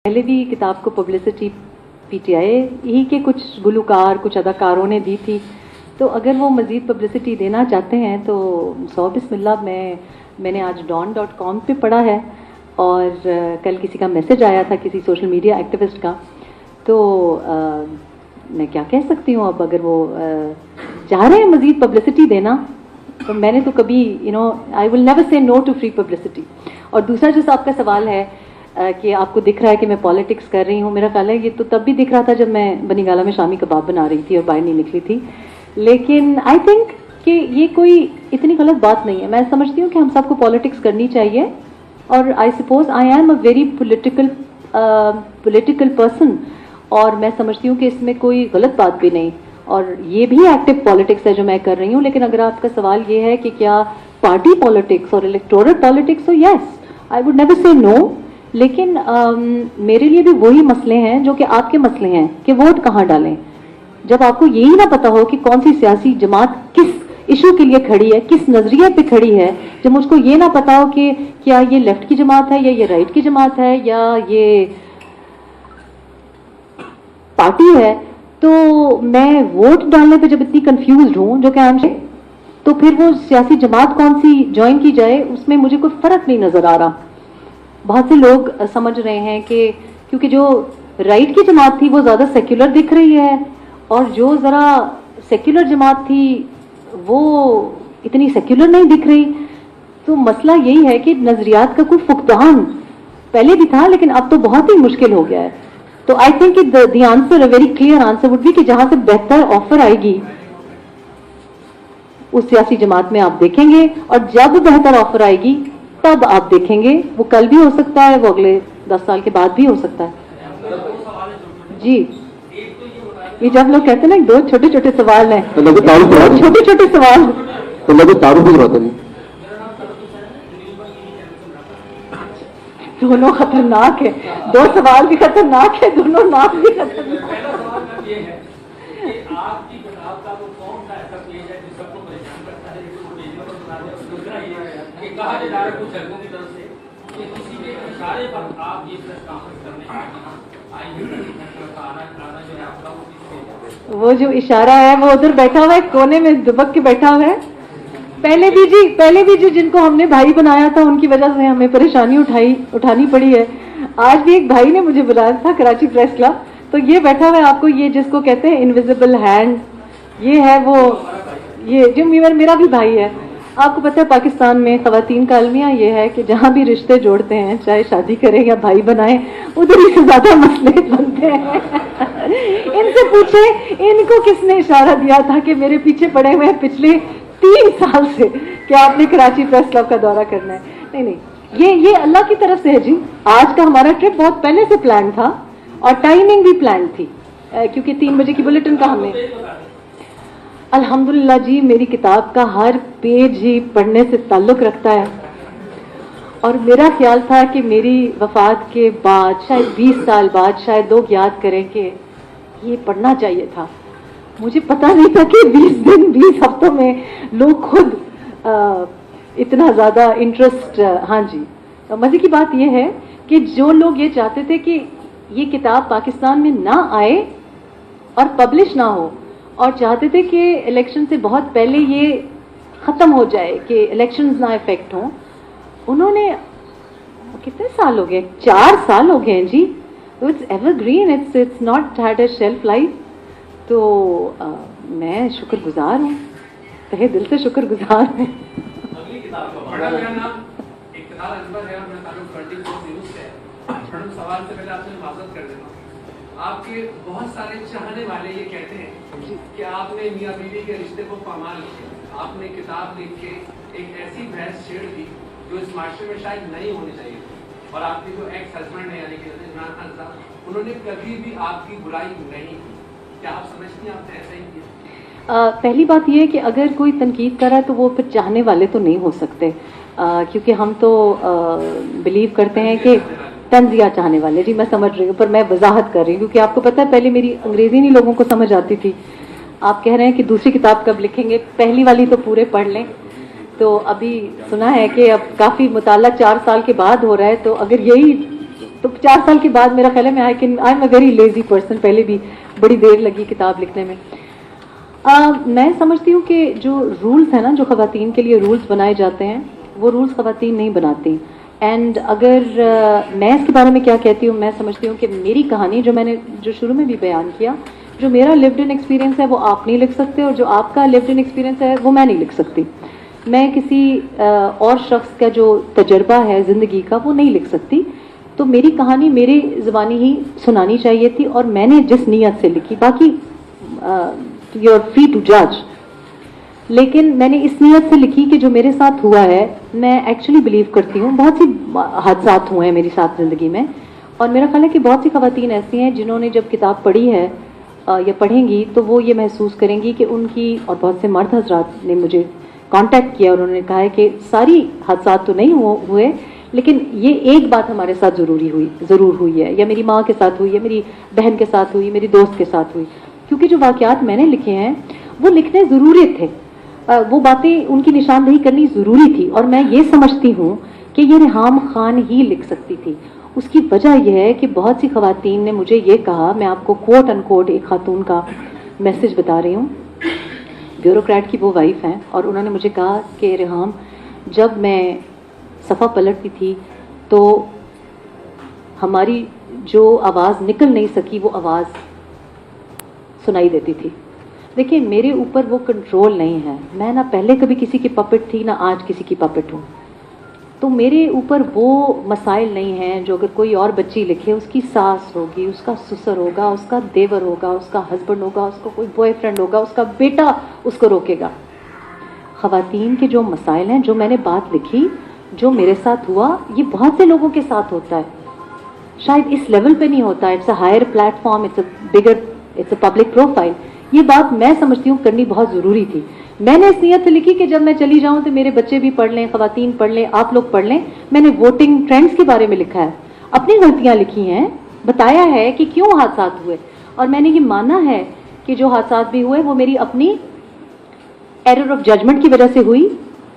पहले भी किताब को पब्लिसिटी पीटीआई ही के कुछ गुलकार कुछ अदाकारों ने दी थी, तो अगर वो मज़ीद पब्लिसिटी देना चाहते हैं तो सौ बिस्मिल्लाह। मैंने आज dawn.com पे पढ़ा है और कल किसी का मैसेज आया था किसी सोशल मीडिया एक्टिविस्ट का, तो मैं क्या कह सकती हूँ। अब अगर वो चाह रहे हैं मज़ीद पब्लिसिटी देना तो मैंने तो कभी I will never say no to free publicity. और दूसरा जो आपका सवाल है कि आपको दिख रहा है कि मैं पॉलिटिक्स कर रही हूँ, मेरा ख्याल है ये तो तब भी दिख रहा था जब मैं बनीगाला में शामी कबाब बना रही थी और बाहर नहीं निकली थी। लेकिन आई थिंक कि ये कोई इतनी गलत बात नहीं है। मैं समझती हूँ कि हम सबको पॉलिटिक्स करनी चाहिए और I suppose I am a very political person और मैं समझती हूँ कि इसमें कोई गलत बात भी नहीं और ये भी एक्टिव पॉलिटिक्स है जो मैं कर रही हूँ। लेकिन अगर आपका सवाल ये है कि क्या पार्टी पॉलिटिक्स और इलेक्टोरल पॉलिटिक्स, तो yes I would never say no. लेकिन मेरे लिए भी वही मसले हैं जो कि आपके मसले हैं कि वोट कहाँ डालें। जब आपको यही ना पता हो कि कौन सी सियासी जमात किस इशू के लिए खड़ी है, किस नजरिए पे खड़ी है, जब मुझको ये ना पता हो कि क्या ये लेफ्ट की जमात है या ये राइट की जमात है या ये पार्टी है, तो मैं वोट डालने पे जब इतनी कंफ्यूज हूं जो कि तो फिर वो सियासी जमात कौन सी ज्वाइन की जाए उसमें मुझे कोई फर्क नहीं नजर आ रहा। बहुत से लोग समझ रहे हैं कि क्योंकि जो राइट की जमात थी वो ज़्यादा सेक्युलर दिख रही है और जो ज़रा सेक्युलर जमात थी वो इतनी सेक्युलर नहीं दिख रही। तो मसला यही है कि नज़रियात का कोई फुकदान पहले भी था लेकिन अब तो बहुत ही मुश्किल हो गया है। तो I think the answer, a very clear answer would be कि जहाँ से बेहतर ऑफर आएगी उस सियासी जमात में आप देखेंगे और जब बेहतर ऑफर आएगी तब आप देखेंगे। वो कल भी हो सकता है, वो अगले 10 साल के बाद भी हो सकता है। जी, ये जब लोग कहते हैं ना दो छोटे छोटे सवाल हैं, छोटे छोटे सवाल दोनों खतरनाक है, दो सवाल भी खतरनाक है, दोनों नाम भी खतरनाक है। वो जो इशारा है वो उधर बैठा हुआ है, कोने में दुबक के बैठा हुआ है। पहले भी जी जिनको हमने भाई बनाया था उनकी वजह से हमें परेशानी उठानी पड़ी है। आज भी एक भाई ने मुझे बुलाया था कराची प्रेस क्लब, तो ये बैठा हुआ है आपको, ये जिसको कहते हैं इनविजिबल हैंड, ये है वो, ये जो मेरा भी भाई है। आपको पता है पाकिस्तान में ख़वातीन का अलमिया ये है कि जहाँ भी रिश्ते जोड़ते हैं, चाहे शादी करें या भाई बनाएं, उधर ही से ज़्यादा मसले बनते हैं। इनसे पूछे इनको किसने इशारा दिया था कि मेरे पीछे पड़े हुए हैं पिछले 3 साल से कि आपने कराची प्रेस क्लब का दौरा करना है। नहीं, ये अल्लाह की तरफ से है जी। आज का हमारा ट्रिप बहुत पहले से प्लान था और टाइमिंग भी प्लान थी क्योंकि 3 बजे की बुलेटिन का हमने अल्हम्दुलिल्लाह जी मेरी किताब का हर पेज ही पढ़ने से ताल्लुक़ रखता है और मेरा ख्याल था कि मेरी वफ़ात के बाद शायद 20 साल बाद शायद लोग याद करें कि ये पढ़ना चाहिए था। मुझे पता नहीं था कि 20 दिन 20 हफ्तों में लोग खुद इतना ज़्यादा इंटरेस्ट। हाँ जी, मज़े की बात यह है कि जो लोग ये चाहते थे कि ये किताब पाकिस्तान में ना आए और पब्लिश ना हो और चाहते थे कि इलेक्शन से बहुत पहले ये ख़त्म हो जाए कि इलेक्शंस ना इफेक्ट हों, उन्होंने कितने साल हो गए, 4 साल हो गए हैं जी। It's evergreen, it's not had a shelf life. तो मैं शुक्रगुजार हूँ, तहे दिल से शुक्रगुजार हूँ। आपके बहुत सारे चाहने वाले ये कहते हैं कि आपने मियां बीवी के रिश्ते को पामाल किया, आपने किताब लिख के एक ऐसी बहस छेड़ दी जो इस माशरे में शायद नहीं होनी चाहिए और आपके जो एक्स हस्बैंड है यानी कि इमरान खान साहब, उन्होंने कभी भी आपकी बुराई नहीं की। क्या आप समझती हैं आपने ऐसा ही किया? पहली बात यह है कि अगर कोई तनकीद कर रहा है तो वो फिर चाहने वाले तो नहीं हो सकते क्योंकि हम तो बिलीव करते हैं कि तंजिया चाहने वाले। जी मैं समझ रही हूँ पर मैं वजाहत कर रही हूँ क्योंकि आपको पता है पहले मेरी अंग्रेजी नहीं लोगों को समझ आती थी। आप कह रहे हैं कि दूसरी किताब कब लिखेंगे, पहली वाली तो पूरे पढ़ लें। तो अभी सुना है कि अब काफ़ी मुताला 4 साल के बाद हो रहा है, तो अगर यही تو 4 سال کے بعد میرا خیال ہے میں I am a very lazy person. پہلے بھی بڑی دیر لگی کتاب لکھنے میں. میں سمجھتی ہوں کہ جو رولز ہیں نا, جو خواتین کے لیے رولز بنائے جاتے ہیں, وہ رولز خواتین نہیں بناتی. اینڈ اگر میں اس کے بارے میں کیا کہتی ہوں, میں سمجھتی ہوں کہ میری کہانی جو میں نے جو شروع میں بھی بیان کیا, جو میرا لیوڈ ان ایکسپیرینس ہے وہ آپ نہیں لکھ سکتے, اور جو آپ کا لیوڈ ان ایکسپیرینس ہے وہ میں نہیں لکھ سکتی. میں کسی اور شخص کا جو تجربہ ہے زندگی کا وہ نہیں لکھ سکتی. تو میری کہانی میری زبانی ہی سنانی چاہیے تھی, اور میں نے جس نیت سے لکھی, باقی یو آر فری ٹو جج, لیکن میں نے اس نیت سے لکھی کہ جو میرے ساتھ ہوا ہے, میں ایکچولی بلیو کرتی ہوں بہت سی حادثات ہوئے ہیں میری ساتھ زندگی میں, اور میرا خیال ہے کہ بہت سی خواتین ایسی ہیں جنہوں نے جب کتاب پڑھی ہے یا پڑھیں گی تو وہ یہ محسوس کریں گی کہ ان کی, اور بہت سے مرد حضرات نے مجھے کانٹیکٹ کیا اور انہوں نے کہا ہے کہ ساری حادثات تو نہیں ہوئے, لیکن یہ ایک بات ہمارے ساتھ ضرور ہوئی ہے, یا میری ماں کے ساتھ ہوئی ہے, میری بہن کے ساتھ ہوئی, میری دوست کے ساتھ ہوئی. کیونکہ جو واقعات میں نے لکھے ہیں وہ لکھنے ضروری تھے, وہ باتیں ان کی نشاندہی کرنی ضروری تھی, اور میں یہ سمجھتی ہوں کہ یہ ریحام خان ہی لکھ سکتی تھی. اس کی وجہ یہ ہے کہ بہت سی خواتین نے مجھے یہ کہا, میں آپ کو کوٹ ان کوٹ ایک خاتون کا میسج بتا رہی ہوں, بیوروکریٹ کی وہ وائف ہیں, اور انہوں نے مجھے کہا کہ ریحام, جب میں صفحہ پلٹتی تھی تو ہماری جو آواز نکل نہیں سکی وہ آواز سنائی دیتی تھی. دیکھیں, میرے اوپر وہ کنٹرول نہیں ہے, میں نہ پہلے کبھی کسی کی پپٹ تھی نہ آج کسی کی پپٹ ہوں, تو میرے اوپر وہ مسائل نہیں ہیں جو اگر کوئی اور بچی لکھے, اس کی ساس ہوگی, اس کا سسر ہوگا, اس کا دیور ہوگا, اس کا ہسبینڈ ہوگا, اس کا کوئی بوائے فرینڈ ہوگا, اس کا بیٹا اس کو روکے گا. خواتین کے جو مسائل ہیں, جو میں نے بات لکھی, جو میرے ساتھ ہوا, یہ بہت سے لوگوں کے ساتھ ہوتا ہے, شاید اس لیول پہ نہیں ہوتا, it's a higher platform, it's a bigger, it's a public profile. یہ بات میں سمجھتی ہوں کرنی بہت ضروری تھی. میں نے اس نیت سے لکھی کہ جب میں چلی جاؤں تو میرے بچے بھی پڑھ لیں, خواتین پڑھ لیں, آپ لوگ پڑھ لیں. میں نے ووٹنگ ٹرینڈز کے بارے میں لکھا ہے, اپنی غلطیاں لکھی ہیں, بتایا ہے کہ کیوں حادثات ہوئے, اور میں نے یہ مانا ہے کہ جو حادثات بھی ہوئے وہ میری اپنی ایرر آف ججمنٹ کی وجہ سے ہوئی,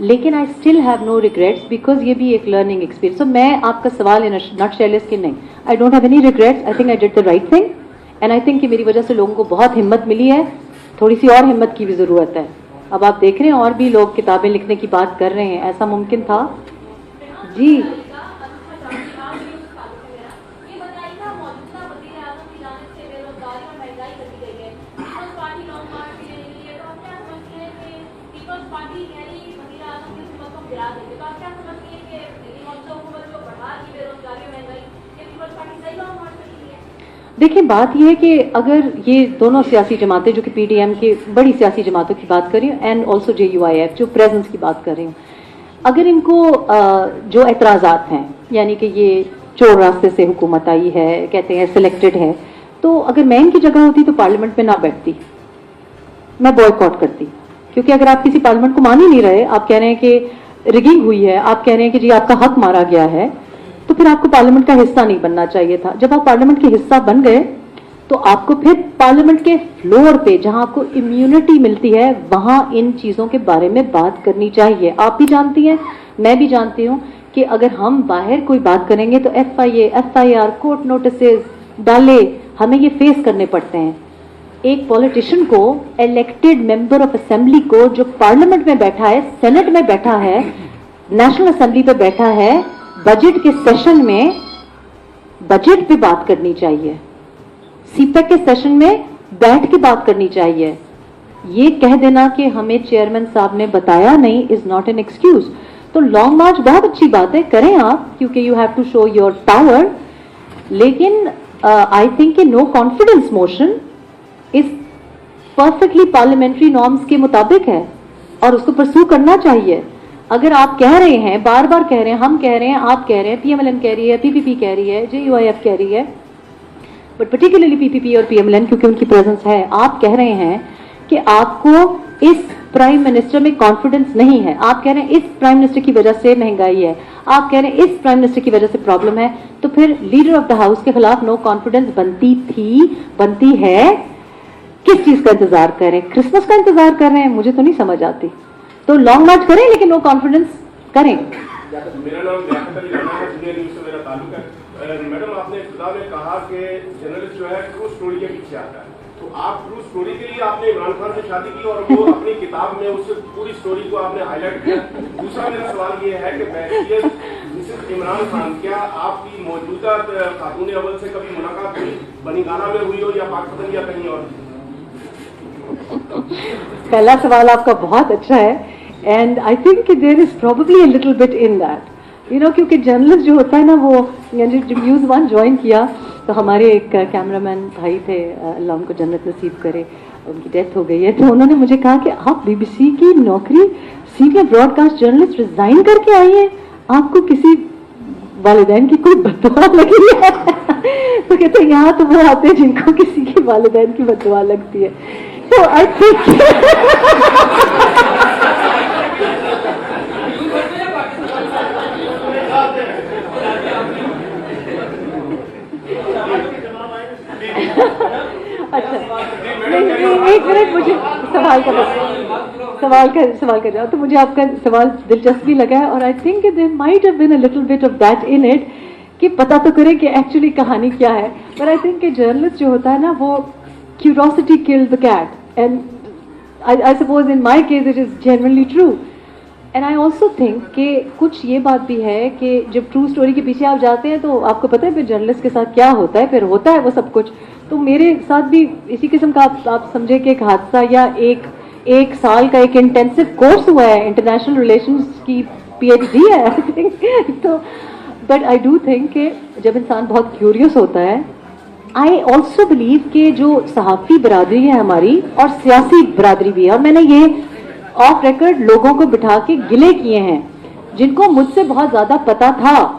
لیکن I still have no regrets because یہ بھی ایک لرننگ ایکسپیرینس. تو میں آپ کا سوال ان نٹ شیل اس کے نہیں, I don't have any regrets, I think I did the right thing, and I think کہ میری وجہ سے لوگوں کو بہت ہمت ملی ہے. تھوڑی سی اور ہمت کی بھی ضرورت ہے. اب آپ دیکھ رہے ہیں اور بھی لوگ کتابیں لکھنے کی بات کر رہے ہیں, ایسا ممکن تھا. جی دیکھیں, بات یہ ہے کہ اگر یہ دونوں سیاسی جماعتیں, جو کہ پی ڈی ایم کی بڑی سیاسی جماعتوں کی بات کر رہی ہوں, and also J U I F جو پریزنس کی بات کر رہی ہوں, اگر ان کو جو اعتراضات ہیں, یعنی کہ یہ چور راستے سے حکومت آئی ہے, کہتے ہیں سلیکٹڈ ہے, تو اگر میں ان کی جگہ ہوتی تو پارلیمنٹ میں نہ بیٹھتی, میں بوائے کاٹ کرتی. کیونکہ اگر آپ کسی پارلیمنٹ کو مان ہی نہیں رہے, آپ کہہ رہے ہیں کہ رگنگ ہوئی ہے, آپ کہہ رہے ہیں کہ جی آپ کا حق مارا گیا ہے, تو پھر آپ کو پارلیمنٹ کا حصہ نہیں بننا چاہیے تھا. جب آپ پارلیمنٹ کے حصہ بن گئے تو آپ کو پھر پارلیمنٹ کے فلور پہ, جہاں آپ کو امیونٹی ملتی ہے, وہاں ان چیزوں کے بارے میں بات کرنی چاہیے. آپ بھی جانتی ہیں, میں بھی جانتی ہوں کہ اگر ہم باہر کوئی بات کریں گے تو F I A, F I R, court notices ڈالے, ہمیں یہ فیس کرنے پڑتے ہیں. ایک پولیٹیشین کو, الیکٹڈ ممبر آف اسمبلی کو, جو پارلیمنٹ میں بیٹھا ہے, سینٹ میں بیٹھا ہے, نیشنل اسمبلی پہ بیٹھا ہے, بجٹ کے سیشن میں بجٹ پہ بات کرنی چاہیے, سی پیک کے سیشن میں بیٹھ کے بات کرنی چاہیے. یہ کہہ دینا کہ ہمیں چیئرمین صاحب نے بتایا نہیں از ناٹ این ایکسکیوز. تو لانگ مارچ بہت اچھی بات ہے, کریں آپ, کیونکہ you have to show your power, لیکن آئی تھنک کہ no confidence motion is perfectly parliamentary norms کے مطابق ہے, اور اس کو پرسو کرنا چاہیے. اگر آپ کہہ رہے ہیں, بار بار کہہ رہے ہیں, ہم کہہ رہے ہیں, آپ کہہ رہے ہیں, پی ایم ایل این کہہ رہی ہے, پی پی پی کہہ رہی ہے, جے یو آئی ایف کہہ رہی ہے, بٹ پرٹیکولرلی پی پی پی اور پی ایم ایل این کیونکہ ان کی پریزنس ہے, آپ کہہ رہے ہیں کہ آپ کو اس پرائم منسٹر میں کانفیڈنس نہیں ہے, آپ کہہ رہے ہیں اس پرائم منسٹر کی وجہ سے مہنگائی ہے, آپ کہہ رہے ہیں اس پرائم منسٹر کی وجہ سے پرابلم ہے, تو پھر لیڈر آف دا ہاؤس کے خلاف نو کانفیڈنس بنتی تھی, بنتی ہے. کس چیز کا انتظار کر رہے ہیں؟ کرسمس کا انتظار کر رہے ہیں؟ مجھے تو نہیں سمجھ آتی. تو لانگ مارچ کریں لیکن نو کانفیڈنس کریں. میرا نام لیاقت علی رانا ہے, انجینئرنگ سے میرا تعلق ہے. मैडम आपने इब्तिदा में कहा कि जर्नलिस्ट जो है ट्रू स्टोरी के पीछे आता है, तो आप ट्रू स्टोरी के लिए आपने इमरान खान से शादी की और वो अपनी किताब में उस पूरी स्टोरी को आपने हाईलाइट किया। दूसरा मेरा सवाल ये है कि बैरियर मिसेस इमरान खान, क्या आपकी मौजूदा खातून अव्वल से कभी मुलाकात हुई, बनीगाना में हुई हो या पाकपतन या कहीं और? पहला सवाल आपका बहुत अच्छा है, and I think there is probably a little bit in that, क्योंकि जर्नलिस्ट जो होता है ना, वो जब न्यूज़ 1 ज्वाइन किया तो हमारे एक कैमरामैन भाई थे, अल्लाह उनको जन्नत नसीब करे, उनकी डेथ हो गई है, तो उन्होंने मुझे कहा कि आप बीबीसी की नौकरी सीनियर ब्रॉडकास्ट जर्नलिस्ट रिजाइन करके आई हैं, आपको किसी वालिदैन की कोई बददुआ लगी है? तो कहते हैं यहाँ तो वो आते हैं जिनको किसी की वालिदैन की बददुआ लगती है। तो आई थिंक अच्छा, एक मिनट, मुझे सवाल का जवाब, तो मुझे आपका सवाल दिलचस्पी लगा है, और I think there might have been a little bit of that in it, कि पता तो करें कि एक्चुअली कहानी क्या है। बट आई थिंक कि जर्नलिस्ट जो होता है ना, वो curiosity killed the cat, and I suppose in my case it is genuinely true. And I also think कि कुछ ये बात भी है कि जब ट्रू स्टोरी के पीछे आप जाते हैं तो आपको पता है फिर जर्नलिस्ट के साथ क्या होता है, फिर होता है वो सब कुछ। तो मेरे साथ भी इसी किस्म का आप समझे कि एक हादसा या एक साल का एक इंटेंसिव कोर्स हुआ है, इंटरनेशनल रिलेशंस की PhD है आई थिंक। तो बट आई डू थिंक कि जब इंसान बहुत क्यूरियस होता है, आई ऑल्सो बिलीव कि जो सहाफ़ी बरादरी है हमारी, और सियासी बरादरी भी है, और मैंने ये ऑफ रिकॉर्ड लोगों को बिठा के गिले किए हैं जिनको मुझसे बहुत ज्यादा पता था।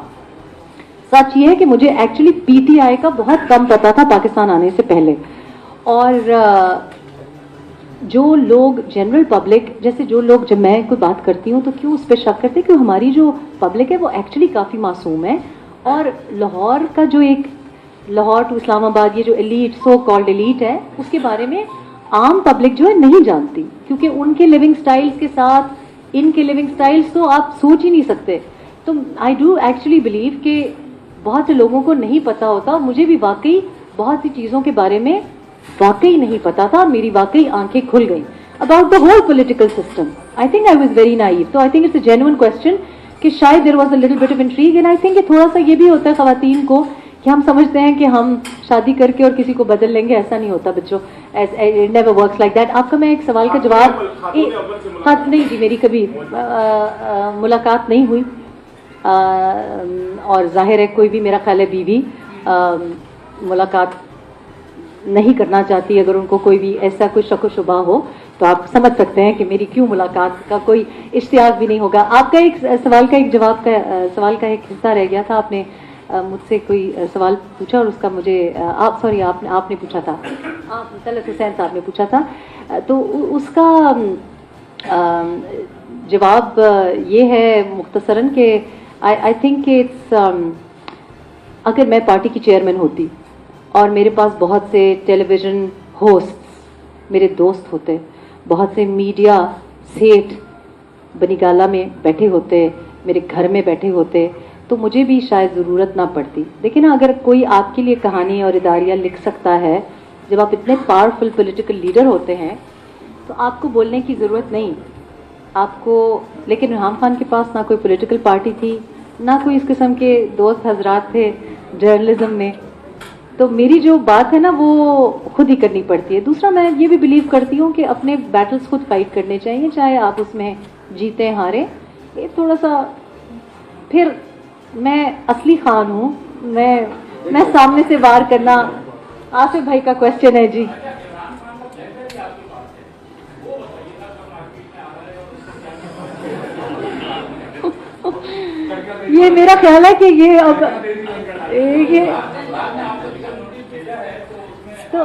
सच ये है कि मुझे एक्चुअली PTI का बहुत कम पता था पाकिस्तान आने से पहले, और जो लोग जनरल पब्लिक, जैसे जो लोग, जब मैं कोई बात करती हूँ तो क्यों उस पर शक करते हैं कि हमारी जो पब्लिक है वो एक्चुअली काफ़ी मासूम है, और लाहौर का जो एक लाहौर टू इस्लामाबाद ये जो एलीट, सो कॉल्ड एलीट है, उसके बारे में आम पब्लिक जो है नहीं जानती, क्योंकि उनके लिविंग स्टाइल्स के साथ इनके लिविंग स्टाइल्स तो आप सोच ही नहीं सकते। तो आई डू एक्चुअली बिलीव कि बहुत से लोगों को नहीं पता होता, और मुझे भी वाकई बहुत सी चीज़ों के बारे में वाकई नहीं पता था, मेरी वाकई आंखें खुल गई about the whole political system. I think I was very naive. तो I think it's a genuine question कि शायद there was a little bit of intrigue, and I think थोड़ा सा ये भी होता है खवातीन को कि हम समझते हैं कि हम शादी करके और किसी को बदल लेंगे, ऐसा नहीं होता बच्चों, it never works like that. आपका मैं एक सवाल का जवाब, हाँ नहीं जी, मेरी कभी मुलाकात नहीं हुई, और जाहिर है कोई भी, मेरा ख्याल है बीवी मुलाकात नहीं करना चाहती। अगर उनको कोई भी ऐसा कोई शक शुबा हो तो आप समझ सकते हैं कि मेरी क्यों मुलाकात का कोई इश्तियाक भी नहीं होगा। आपका एक सवाल का एक जवाब का सवाल का एक हिस्सा रह गया था, आपने मुझसे कोई सवाल पूछा और उसका मुझे आपने पूछा था, तलत हुसैन साहब ने पूछा था, तो उसका जवाब ये है मुख्तसरन कि आई थिंक इट्स, अगर मैं पार्टी की चेयरमैन होती और मेरे पास बहुत से टेलीविज़न होस्ट्स मेरे दोस्त होते, बहुत से मीडिया सेठ बनीगाला में बैठे होते, मेरे घर में बैठे होते, तो मुझे भी शायद ज़रूरत ना पड़ती। लेकिन अगर कोई आपके लिए कहानी और इदारिया लिख सकता है, जब आप इतने पावरफुल पॉलिटिकल लीडर होते हैं तो आपको बोलने की ज़रूरत नहीं आपको। लेकिन इमरान खान के पास ना कोई पॉलिटिकल पार्टी थी, ना कोई इस किस्म के दोस्त हजरात थे जर्नलिज्म में, तो मेरी जो बात है ना वो खुद ही करनी पड़ती है। दूसरा, मैं ये भी बिलीव करती हूँ कि अपने बैटल्स खुद फाइट करने चाहिए, चाहे आप उसमें जीते हारे। ये थोड़ा सा, फिर मैं असली खान हूँ, मैं सामने से वार करना। आसिफ भाई का क्वेश्चन है जी। ये मेरा ख्याल है कि ये अब ये तो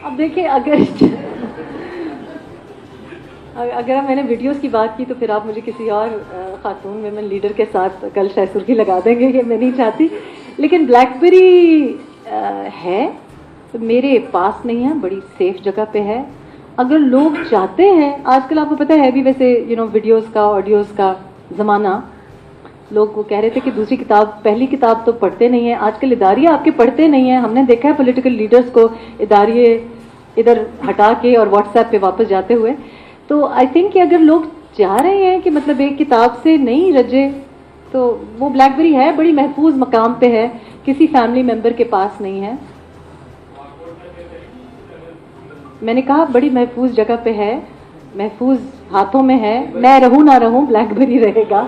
अब देखिए, अगर मैंने वीडियोस की बात की तो फिर आप मुझे किसी और खातून विमेन लीडर के साथ कल शायद सुर्खी लगा देंगे, ये मैं नहीं चाहती। लेकिन ब्लैकबेरी है तो मेरे पास नहीं है, बड़ी सेफ जगह पे है। अगर लोग चाहते हैं, आजकल आपको पता है भी वैसे वीडियोस का, ऑडियोज़ का ज़माना, लोग वो कह रहे थे कि दूसरी किताब, पहली किताब तो पढ़ते नहीं हैं, आजकल इदारिया आपके पढ़ते नहीं हैं। हमने देखा है पॉलिटिकल लीडर्स को इदारिये इधर हटा के और व्हाट्सएप पे वापस जाते हुए। तो आई थिंक कि अगर लोग चाह रहे हैं कि मतलब एक किताब से नहीं रजे, तो वो ब्लैकबेरी है, बड़ी महफूज मकाम पे है, किसी फैमिली मेंबर के पास नहीं है। मैंने कहा बड़ी महफूज जगह पे है, महफूज हाथों में है, मैं रहूं ना रहूं ब्लैकबेरी रहेगा।